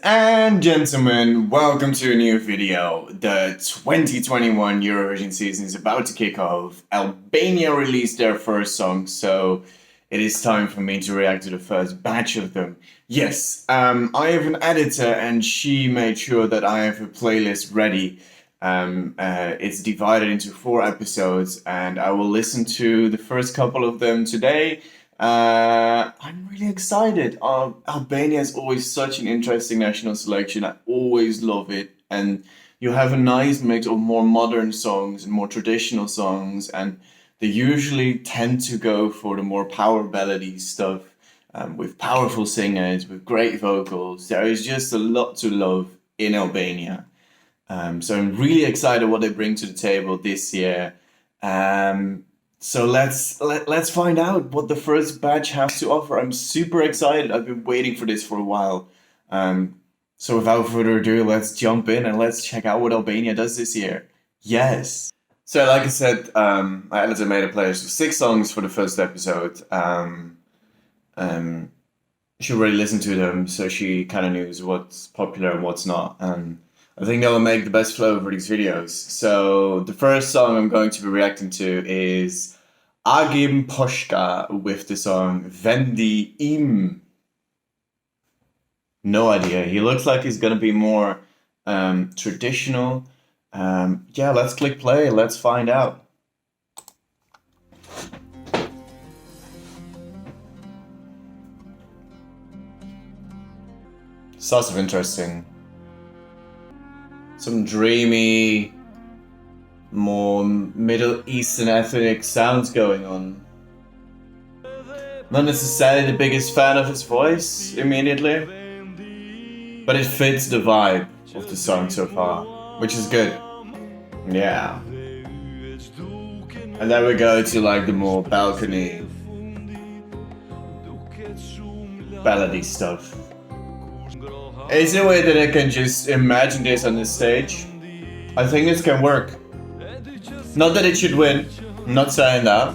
and gentlemen, welcome to a new video. The 2021 Eurovision season is about to kick off. Albania released their first song, so it is time for me to react to the first batch of them. Yes, I have an editor and she made sure that I have a playlist ready. It's divided into 4 episodes and I will listen to the first couple of them today. I'm really excited. Albania is always such an interesting national selection. I always love it. And you have a nice mix of more modern songs and more traditional songs. And they usually tend to go for the more power ballady stuff with powerful singers, with great vocals. There is just a lot to love in Albania. So I'm really excited what they bring to the table this year. So let's find out what the first batch has to offer. I'm super excited. I've been waiting for this for a while. So without further ado, let's jump in and let's check out what Albania does this year. Yes. So like I said, my editor made a playlist of 6 songs for the first episode. She already listened to them, so she kind of knows what's popular and what's not. I think that will make the best flow for these videos. So the first song I'm going to be reacting to is Agim Poshka with the song Vendi Im. No idea. He looks like he's gonna be more traditional. Yeah, let's click play. Let's find out. Sounds of interesting. Some dreamy, more Middle Eastern ethnic sounds going on. Not necessarily the biggest fan of his voice immediately, but it fits the vibe of the song so far, which is good. Yeah. And then we go to like the more balcony, ballady stuff. Is there a way that I can just imagine this on the stage? I think this can work. Not that it should win, I'm not saying that,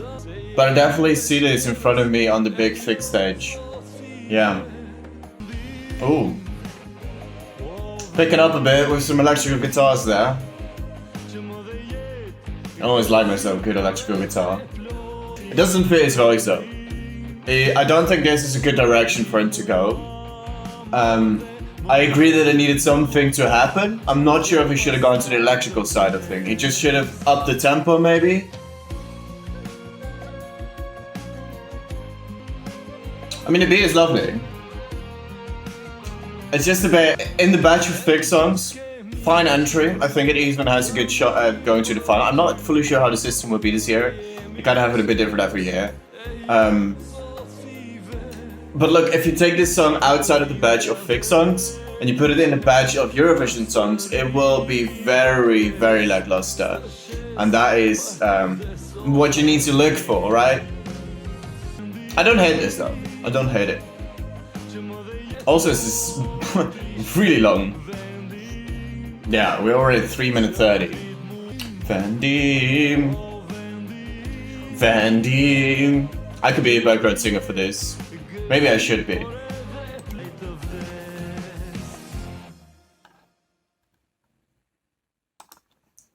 but I definitely see this in front of me on the big thick stage. Yeah. Ooh. Picking up a bit with some electrical guitars there. I always like myself a good electrical guitar. It doesn't fit his voice though. I don't think this is a good direction for him to go. I agree that it needed something to happen. I'm not sure if he should have gone to the electrical side of things. He just should have upped the tempo, maybe. I mean, the beat is lovely. It's just a bit in the batch of thick songs. Fine entry. I think it even has a good shot at going to the final. I'm not fully sure how the system will be this year. They kind of have it a bit different every year. But look, if you take this song outside of the batch of thick songs and you put it in a batch of Eurovision songs, it will be very, very lackluster. And that is what you need to look for, right? I don't hate this though. I don't hate it. Also, this is really long. Yeah, we're already at 3 minutes 30. Vendi. Vendi. I could be a background singer for this. Maybe I should be.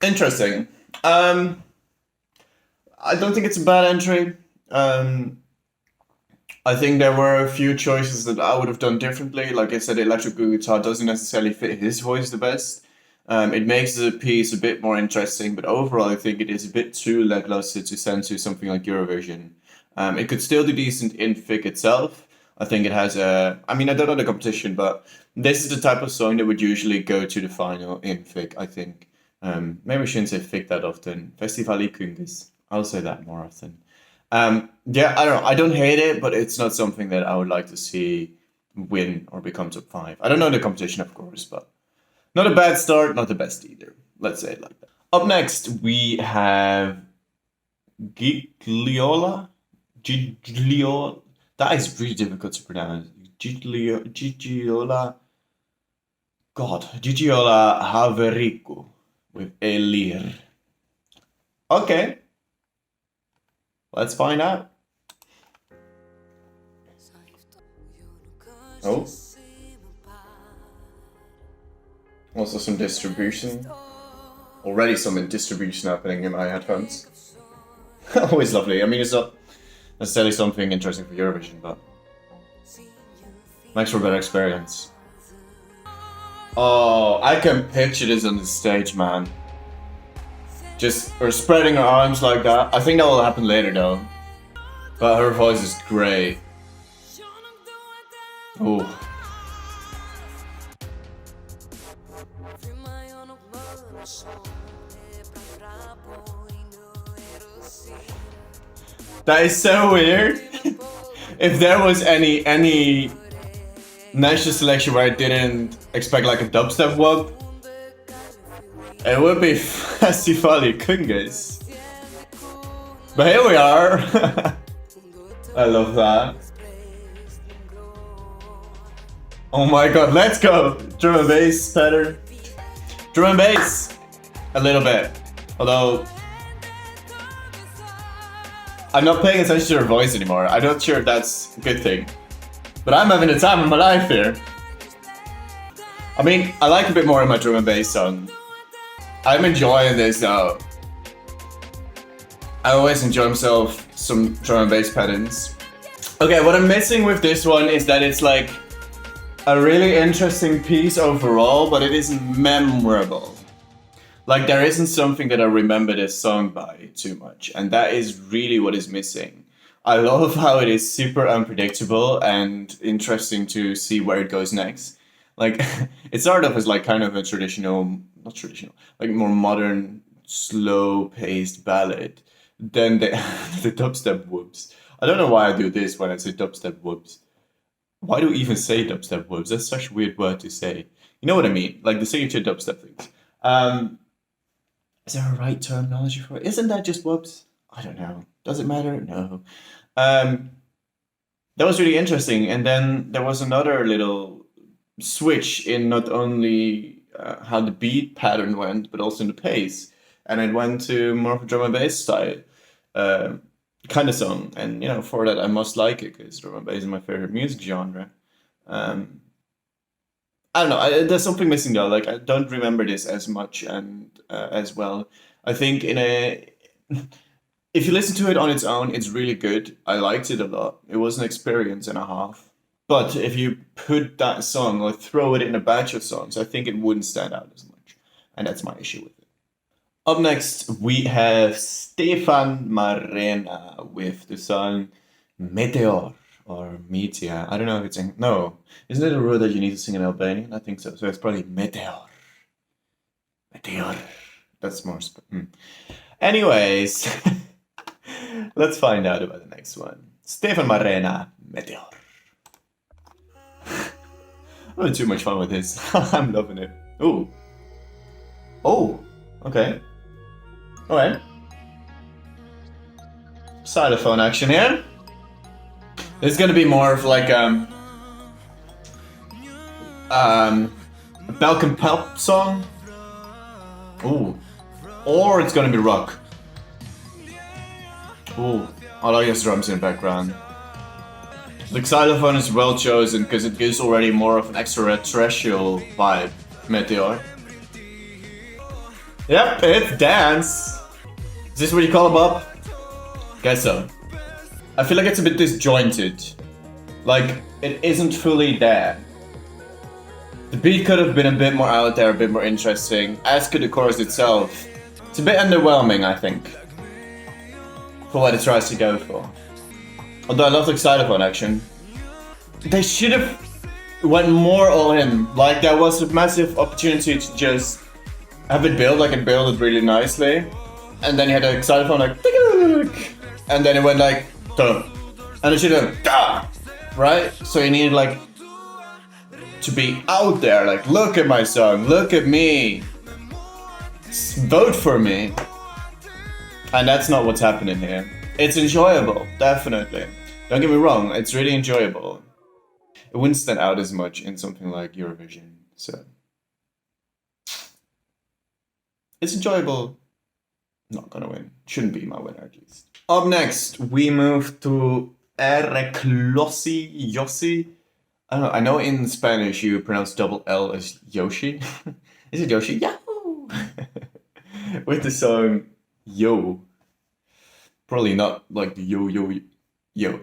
Interesting. I don't think it's a bad entry. I think there were a few choices that I would have done differently. Like I said, electrical guitar doesn't necessarily fit his voice the best. It makes the piece a bit more interesting, but overall I think it is a bit too lackluster to send to something like Eurovision. It could still do decent in FIC itself. I think it has a... I mean, I don't know the competition, but this is the type of song that would usually go to the final in FIC, I think. Maybe I shouldn't say FIC that often. Festivali Kënges. I'll say that more often. Yeah, I don't know. I don't hate it, but it's not something that I would like to see win or become top 5. I don't know the competition, of course, but not a bad start, not the best either. Let's say it like that. Up next, we have Gigliola. Gigliola. That is really difficult to pronounce. Gigiola. God. Gigiola Haveriku with a lirë. Okay. Let's find out. Oh. Also some distribution. Already some distribution happening in my headphones. Always lovely. I mean, it's not necessarily something interesting for Eurovision, but makes for a better experience. Oh, I can picture this on the stage, man. Just her spreading her arms like that. I think that will happen later though. But her voice is great. Oh. That is so weird. If there was any national selection where I didn't expect like a dubstep whoop, it would be Festivali Kënges. But here we are. I love that. Oh my god, let's go! Drum and bass pattern. Drum and bass! A little bit. Although I'm not paying attention to her voice anymore. I'm not sure if that's a good thing. But I'm having the time of my life here. I mean, I like a bit more in my drum and bass song. I'm enjoying this though. I always enjoy myself some drum and bass patterns. Okay, what I'm missing with this one is that it's like a really interesting piece overall, but it isn't memorable. Like there isn't something that I remember this song by too much, and that is really what is missing. I love how it is super unpredictable and interesting to see where it goes next. Like it started off as like kind of a traditional, not traditional, like more modern, slow-paced ballad. Then the dubstep whoops. I don't know why I do this when I say dubstep whoops. Why do we even say dubstep whoops? That's such a weird word to say. You know what I mean? Like the signature dubstep things. Is there a right terminology for it? Isn't that just whoops? I don't know. Does it matter? No. That was really interesting. And then there was another little switch in not only how the beat pattern went, but also in the pace. And it went to more of a drum and bass style kind of song. And, you know, for that I must like it because drum and bass is my favorite music genre. I don't know. There's something missing though. Like I don't remember this as much and as well. I think if you listen to it on its own, it's really good. I liked it a lot. It was an experience and a half. But if you put that song or throw it in a batch of songs, I think it wouldn't stand out as much. And that's my issue with it. Up next, we have Stefan Marena with the song Meteor. Or Meteor. I don't know if it's in... No. Isn't it a rule that you need to sing in Albanian? I think so. So it's probably Meteor. Meteor. That's more... Anyways. Let's find out about the next one. Stefan Marena, Meteor. I'm having too much fun with this. I'm loving it. Ooh. Oh. Okay. Alright. Xylophone action here. It's gonna be more of like a Balkan pop song. Ooh. Or it's gonna be rock. Ooh. I like his drums in the background. The xylophone is well chosen because it gives already more of an extraterrestrial vibe. Meteor. Yep, it's dance. Is this what you call a bop? Guess so. I feel like it's a bit disjointed. Like, it isn't fully there. The beat could have been a bit more out there, a bit more interesting, as could the chorus itself. It's a bit underwhelming, I think, for what it tries to go for. Although I love the xylophone action. They should have went more all in. Like, there was a massive opportunity to just have it build, like it built it really nicely. And then you had a xylophone like... And then it went like... And it should have... Right? So you needed like... to be out there, like, look at my song, look at me. Vote for me. And that's not what's happening here. It's enjoyable, definitely. Don't get me wrong, it's really enjoyable. It wouldn't stand out as much in something like Eurovision, so... It's enjoyable. Not gonna win. Shouldn't be my winner, at least. Up next, we move to Yossi. I don't know, I know in Spanish you pronounce double L as Yoshi. Is it Yoshi? Yahoo! With the song Yo. Probably not like the yo yo yo.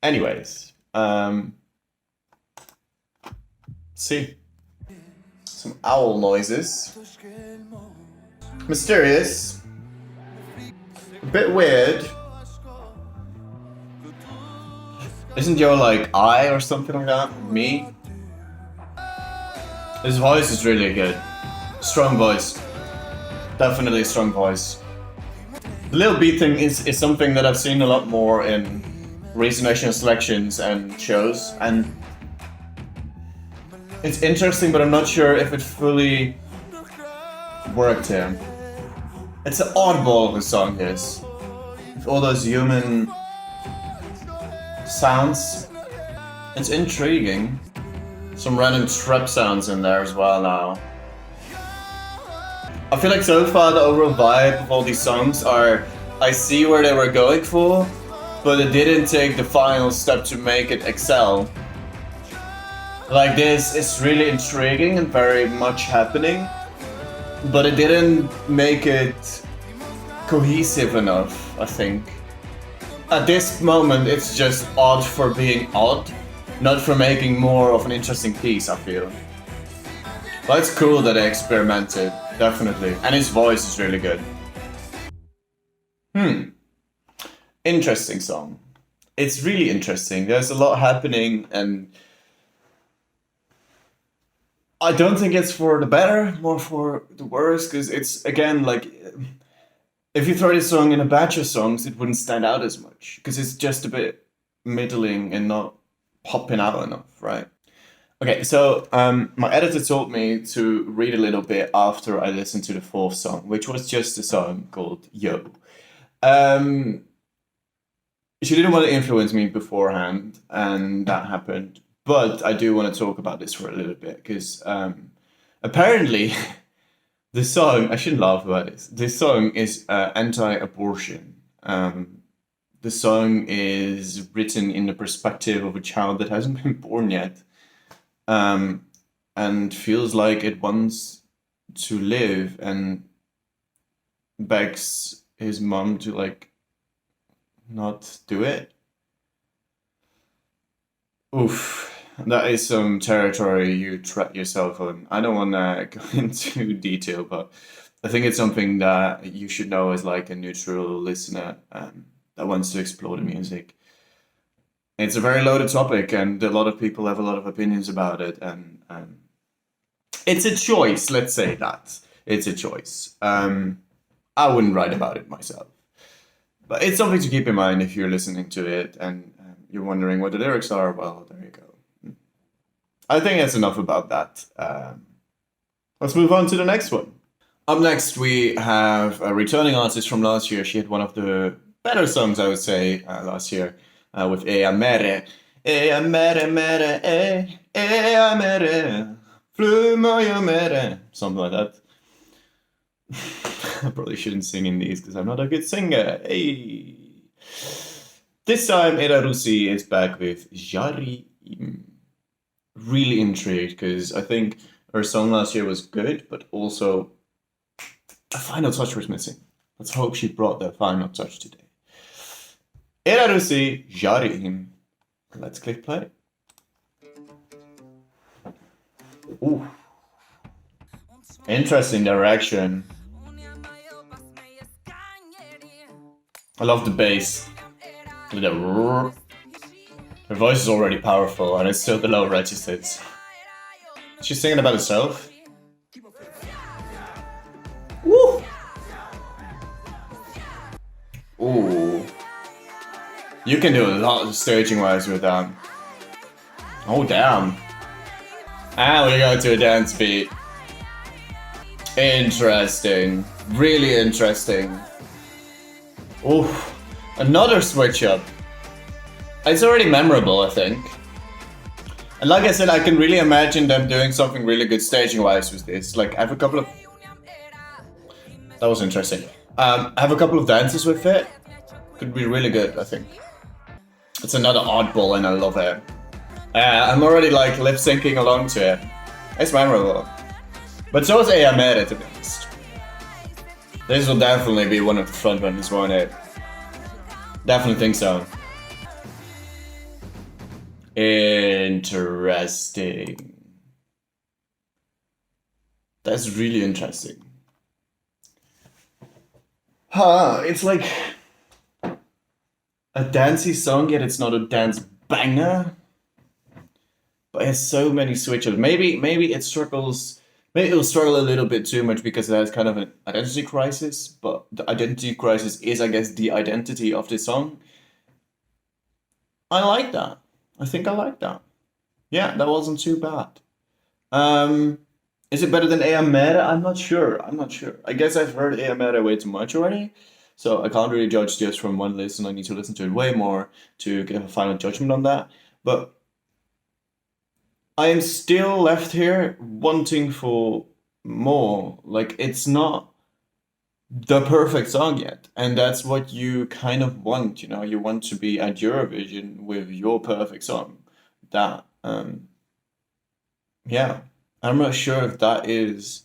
Anyways, see. Some owl noises. Mysterious. A bit weird. Isn't Yo like I or something like that? Me? His voice is really good. Strong voice. Definitely a strong voice. The little beat thing is something that I've seen a lot more in recent national selections and shows, and it's interesting, but I'm not sure if it fully worked here. It's an oddball of a song, this. With all those human sounds. It's intriguing. Some random trap sounds in there as well now. I feel like so far the overall vibe of all these songs are, I see where they were going for, but it didn't take the final step to make it excel. Like this is really intriguing and very much happening, but it didn't make it cohesive enough, I think. At this moment it's just odd for being odd, not for making more of an interesting piece, I feel. But it's cool that they experimented, definitely. And his voice is really good. Interesting song. It's really interesting. There's a lot happening, and I don't think it's for the better, more for the worse, because it's, again, like, if you throw this song in a batch of songs, it wouldn't stand out as much, because it's just a bit middling and not popping out enough, right? Okay, so my editor told me to read a little bit after I listened to the fourth song, which was just a song called Yo. She didn't want to influence me beforehand, and that happened. But I do want to talk about this for a little bit, because apparently the song, I shouldn't laugh about this, this song is anti-abortion. The song is written in the perspective of a child that hasn't been born yet, and feels like it wants to live, and begs his mom to like not do it. Oof. That is some territory you tread yourself on. I don't want to go into detail, but I think it's something that you should know as like a neutral listener that wants to explore the music. It's a very loaded topic, and a lot of people have a lot of opinions about it, and it's a choice, let's say that. It's a choice. I wouldn't write about it myself. But it's something to keep in mind if you're listening to it and you're wondering what the lyrics are. Well, there you go. I think that's enough about that. Let's move on to the next one. Up next, we have a returning artist from last year. She had one of the better songs, I would say, last year with E Amere. E Amere, mere, E Amere, flu moja mere. Something like that. I probably shouldn't sing in these because I'm not a good singer. Hey. This time, Era Rusi is back with Zjarri. Really intrigued because I think her song last year was good, but also a final touch was missing. Let's hope she brought that final touch today. Era Rusi, Zjarri. Let's click play. Ooh. Interesting direction. I love the bass. Her voice is already powerful, and it's still the low registers. She's singing about herself. Woo! Ooh. You can do a lot of staging wise with that. Oh, damn. And we go to a dance beat. Interesting. Really interesting. Ooh. Another switch up. It's already memorable, I think. And like I said, I can really imagine them doing something really good staging-wise with this. Like, I have a couple of... That was interesting. I have a couple of dances with it. Could be really good, I think. It's another oddball and I love it. I'm already like lip-syncing along to it. It's memorable. But so is Amere, to be honest. This will definitely be one of the front runners, won't it? Definitely think so. Interesting. That's really interesting. It's like a dancey song, yet it's not a dance banger. But it has so many switches. Maybe it struggles. Maybe it'll struggle a little bit too much because it has kind of an identity crisis. But the identity crisis is, I guess, the identity of the song. I like that. I think I like that. Yeah, that wasn't too bad. Is it better than Amere? I'm not sure. I guess I've heard Amere way too much already. So I can't really judge just from one listen. I need to listen to it way more to give a final judgment on that. But I am still left here wanting for more. Like, it's not the perfect song yet. And that's what you kind of want, you know? You want to be at Eurovision with your perfect song. That, yeah. I'm not sure if that is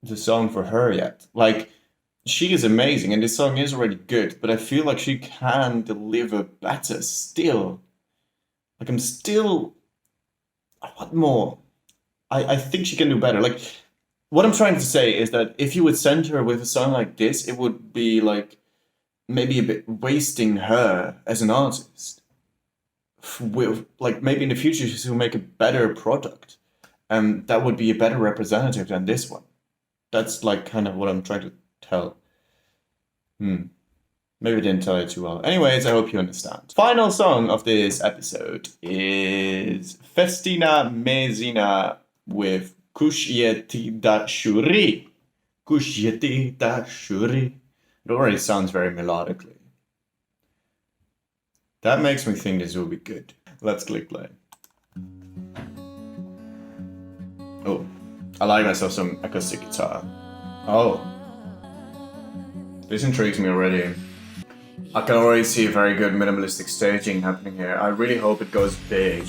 the song for her yet. Like, she is amazing, and this song is already good, but I feel like she can deliver better still. Like, I'm still. I want more. I think she can do better. Like, what I'm trying to say is that if you would send her with a song like this, it would be like maybe a bit wasting her as an artist. With, like, maybe in the future she'll make a better product, and that would be a better representative than this one. That's like kind of what I'm trying to tell. Maybe I didn't tell it too well. Anyways, I hope you understand. Final song of this episode is Festina Mezina with Kush dashuri. Kush dashuri. It already sounds very melodically. That makes me think this will be good. Let's click play. Oh, I like myself some acoustic guitar. Oh, this intrigues me already. I can already see a very good minimalistic staging happening here. I really hope it goes big.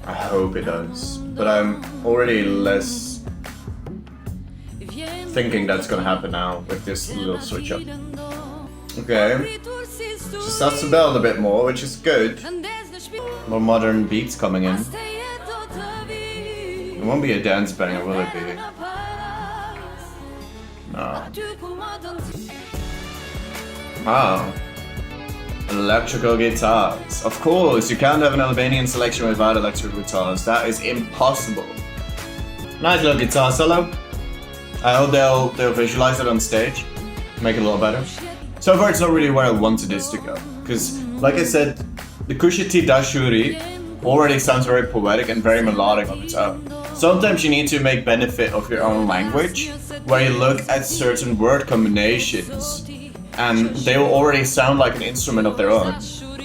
I hope it does. But I'm already less thinking that's gonna happen now with this little switch up. Okay. She starts to build a bit more, which is good. More modern beats coming in. It won't be a dance banger, will it be? No. Wow. Electrical guitars. Of course, you can't have an Albanian selection without electrical guitars. That is impossible. Nice little guitar solo. I hope they'll visualize it on stage. Make it a little better. So far, it's not really where I wanted this to go. Because, like I said, the Kush dashuri already sounds very poetic and very melodic on its own. Sometimes you need to make benefit of your own language, where you look at certain word combinations, and they will already sound like an instrument of their own,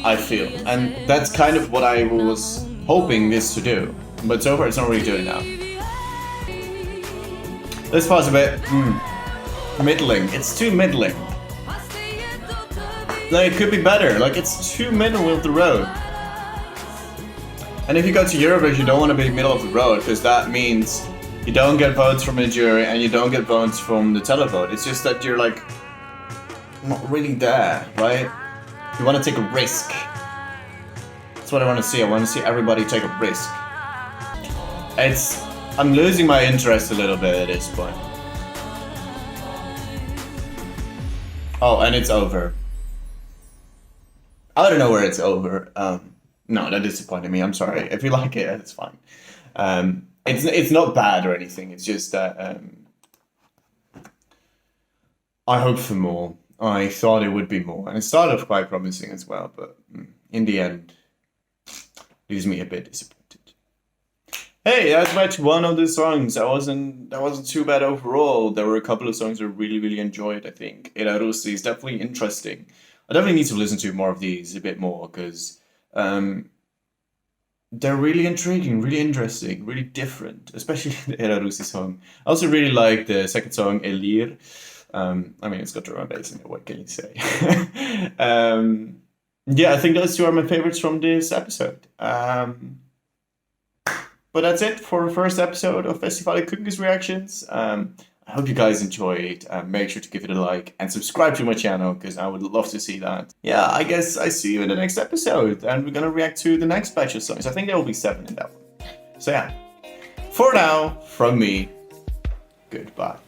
I feel. And that's kind of what I was hoping this to do. But so far, it's not really doing that. Let's pause a bit. Middling. It's too middling. Like, it could be better. Like, it's too middle of the road. And if you go to Eurovision, you don't want to be middle of the road, because that means you don't get votes from the jury and you don't get votes from the televote. It's just that you're like not really there, right? You want to take a risk. That's what I want to see. I want to see everybody take a risk. I'm losing my interest a little bit at this point. Oh, and it's over. I don't know where it's over. No, that disappointed me. I'm sorry. If you like it, it's fine. It's not bad or anything. It's just that I hoped for more. I thought it would be more, and it started off quite promising as well. But in the end, leaves me a bit disappointed. Hey, that's match one of the songs. That wasn't too bad overall. There were a couple of songs I really enjoyed. I think Elarusi is definitely interesting. I definitely need to listen to more of these a bit more, because they're really intriguing, really interesting, really different, especially the Elarusi song. I also really like the second song, Lirë. I mean, it's got drum and bass in it, what can you say? Yeah, I think those two are my favorites from this episode. But that's it for the first episode of Festival Kënges Reactions. I hope you guys enjoyed. Make sure to give it a like and subscribe to my channel because I would love to see that. Yeah, I guess I see you in the next episode and we're gonna react to the next batch of songs. I think there will be 7 in that one. So yeah, for now, from me, goodbye.